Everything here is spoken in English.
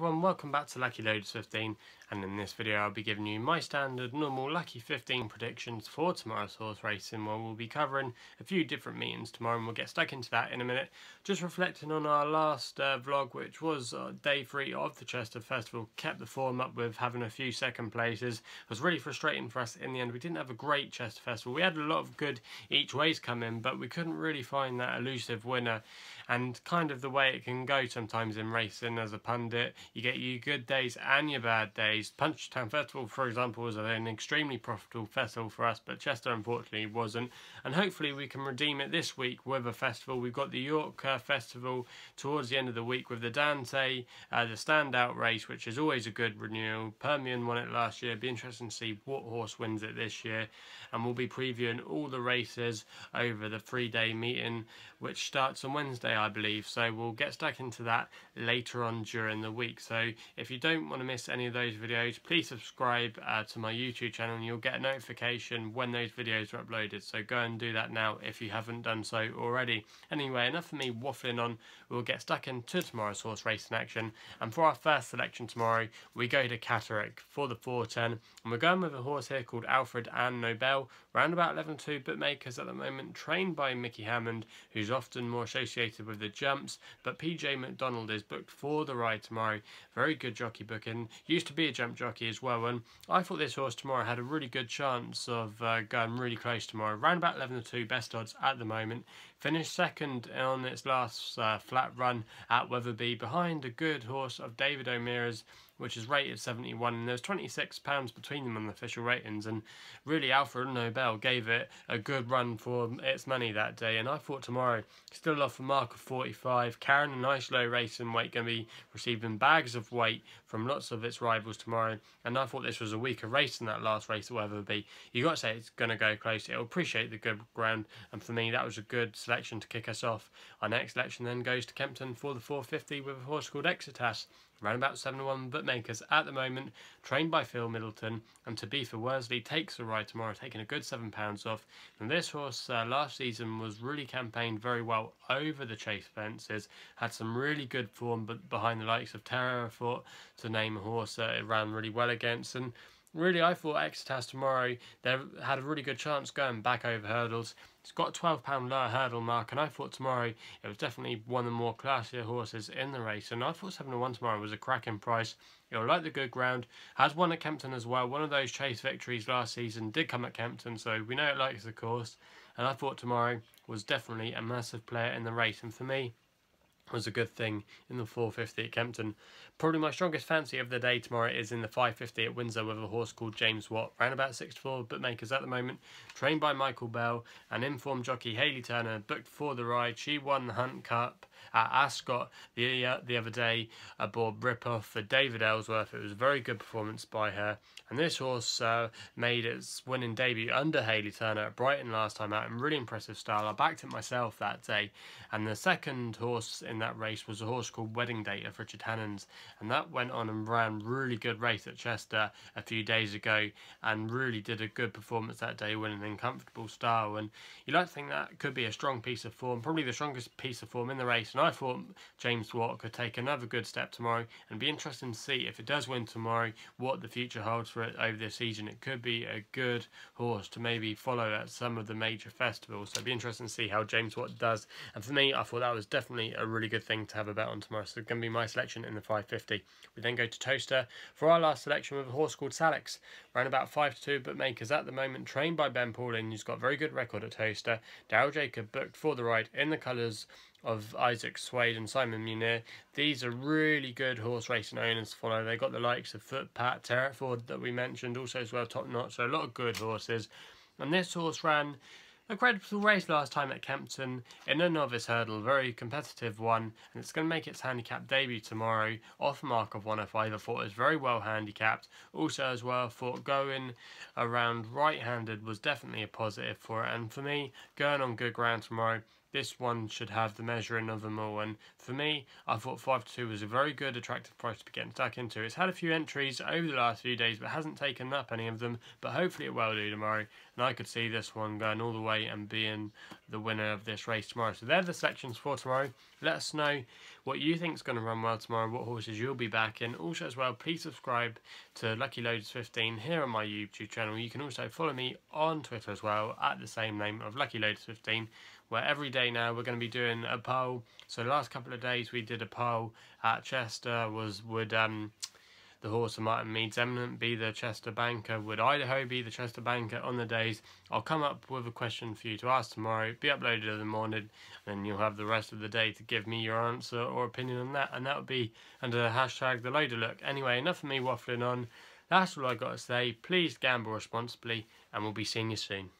everyone, welcome back to Lucky15, and in this video I'll be giving you my standard normal Lucky 15 predictions for tomorrow's horse racing, where we'll be covering a few different meetings tomorrow, and we'll get stuck into that in a minute. Just reflecting on our last vlog, which was day 3 of the Chester Festival, kept the form up with having a few second places. It was really frustrating for us in the end. We didn't have a great Chester Festival. We had a lot of good each ways come in, but we couldn't really find that elusive winner, and kind of the way it can go sometimes in racing as a pundit. You get your good days and your bad days. Punchestown Festival, for example, was an extremely profitable festival for us, but Chester unfortunately wasn't, and hopefully we can redeem it this week with a festival. We've got the York Festival towards the end of the week with the Dante, the standout race, which is always a good renewal. Permian won it last year. It'd be interesting to see what horse wins it this year, and we'll be previewing all the races over the 3-day meeting, which starts on Wednesday, I believe, so we'll get stuck into that later on during the week. So if you don't want to miss any of those videos, please subscribe to my YouTube channel and you'll get a notification when those videos are uploaded, so go and do that now if you haven't done so already. Anyway, enough of me waffling on. We'll get stuck into tomorrow's horse racing action, and for our first selection tomorrow we go to Catterick for the 410, and we're going with a horse here called Alfredandnobell, round about 11-2 bookmakers at the moment, trained by Mickey Hammond, who's often more associated with the jumps, but PJ McDonald is booked for the ride tomorrow. Very good jockey booking, used to be a jump jockey as well, and I thought this horse tomorrow had a really good chance of going really close tomorrow. Round about 11-2 best odds at the moment. Finished second on its last flat run at Wetherby, behind a good horse of David O'Meara's, which is rated 71, and there's £26 between them on the official ratings, and really Alfredandnobell gave it a good run for its money that day. And I thought tomorrow, still off a mark of 45, carrying a nice low racing weight, going to be receiving bags of weight from lots of its rivals tomorrow, and I thought this was a weaker race than that last race at Wetherby. You got to say it's going to go close. It'll appreciate the good ground, and for me that was a good selection to kick us off. Our next selection then goes to Kempton for the 450 with a horse called Exitas, around about 7-1 bookmakers at the moment, trained by Phil Middleton, and to be for Worsley takes the ride tomorrow, taking a good £7 off. And this horse last season was really campaigned very well over the chase fences, had some really good form, but behind the likes of Terrafort, to name a horse that it ran really well against. And really, I thought Exitas tomorrow, they had a really good chance going back over hurdles. It's got a £12 lower hurdle mark, and I thought tomorrow it was definitely one of the more classier horses in the race, and I thought 7-1 tomorrow was a cracking price. It'll like the good ground, has won at Kempton as well. One of those chase victories last season did come at Kempton, so we know it likes the course, and I thought tomorrow was definitely a massive player in the race, and for me, was a good thing in the 450 at Kempton. Probably my strongest fancy of the day tomorrow is in the 550 at Windsor with a horse called James Watt, round about 6-4 bookmakers at the moment, trained by Michael Bell, and informed jockey Hayley Turner booked for the ride. She won the Hunt Cup at Ascot the other day aboard Ripoff for David Ellsworth. It was a very good performance by her, and this horse made its winning debut under Hayley Turner at Brighton last time out in really impressive style. I backed it myself that day, and the second horse in that race was a horse called Wedding Date of Richard Hannon's, and that went on and ran really good race at Chester a few days ago, and really did a good performance that day, winning in comfortable style. And you like to think that could be a strong piece of form, probably the strongest piece of form in the race, and I thought James Watt could take another good step tomorrow, and be interesting to see if it does win tomorrow what the future holds for it over this season. It could be a good horse to maybe follow at some of the major festivals, so it'd be interesting to see how James Watt does. And for me, I thought that was definitely a really good thing to have a bet on tomorrow, so it's going to be my selection in the 550. We then go to Towcester for our last selection with a horse called Salix, around about 5-2 bookmakers at the moment, trained by Ben Pauling, who's got a very good record at Towcester. Daryl Jacob booked for the ride in the colours of Isaac Swade and Simon Munir. These are really good horse racing owners to follow. They got the likes of Footpat, Terraford that we mentioned also as well, top notch, so a lot of good horses. And this horse ran a creditable race last time at Kempton in a novice hurdle, very competitive one, and it's going to make its handicap debut tomorrow off a mark of 105. I thought it was very well handicapped. Also as well, I thought going around right-handed was definitely a positive for it, and for me, going on good ground tomorrow, this one should have the measuring of them all. And for me, I thought 5-2 was a very good, attractive price to be getting stuck into. It's had a few entries over the last few days, but hasn't taken up any of them. But hopefully it will do tomorrow. And I could see this one going all the way and being the winner of this race tomorrow. So they're the selections for tomorrow. Let us know what you think is going to run well tomorrow, what horses you'll be backing. Also as well, please subscribe to Lucky15 here on my YouTube channel. You can also follow me on Twitter as well at the same name of Lucky15, where every day now we're going to be doing a poll. So the last couple of days we did a poll at Chester, would the horse of Martin Meads Eminent be the Chester banker? Would Idaho be the Chester banker on the days? I'll come up with a question for you to ask tomorrow, be uploaded in the morning, and then you'll have the rest of the day to give me your answer or opinion on that, and that would be under the hashtag the Loader Look. Anyway, enough of me waffling on. That's all I got to say. Please gamble responsibly, and we'll be seeing you soon.